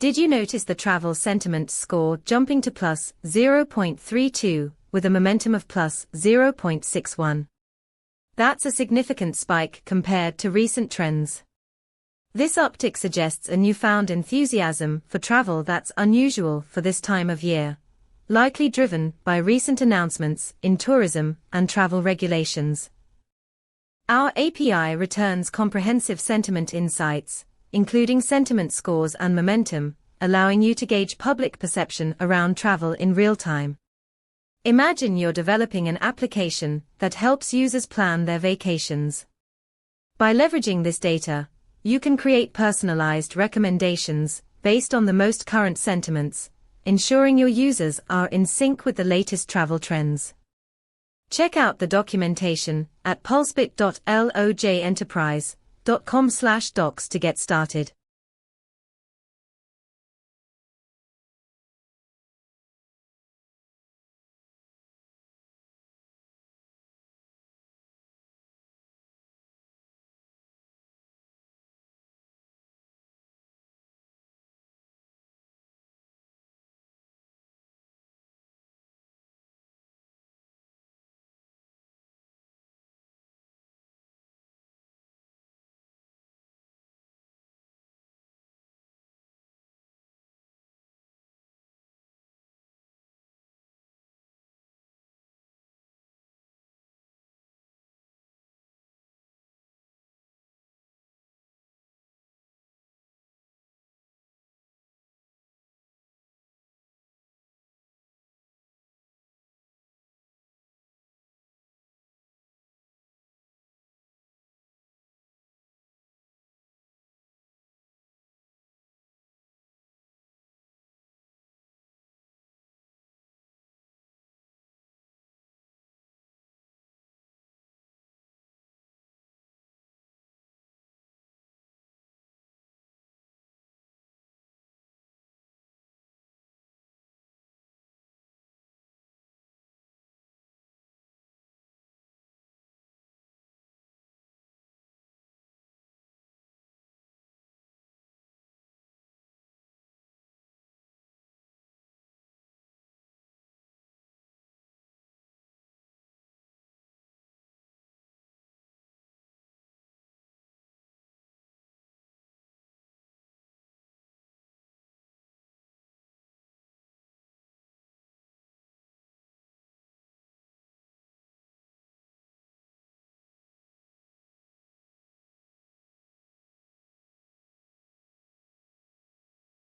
Did you notice the travel sentiment score jumping to plus 0.32 with a momentum of plus 0.61? That's a significant spike compared to recent trends. This uptick suggests a newfound enthusiasm for travel that's unusual for this time of year, likely driven by recent announcements in tourism and travel regulations. Our API returns comprehensive sentiment insights, including sentiment scores and momentum, allowing you to gauge public perception around travel in real time. Imagine you're developing an application that helps users plan their vacations. By leveraging this data, you can create personalized recommendations based on the most current sentiments, ensuring your users are in sync with the latest travel trends. Check out the documentation at pulsebit.lojenterprise.com/docs to get started.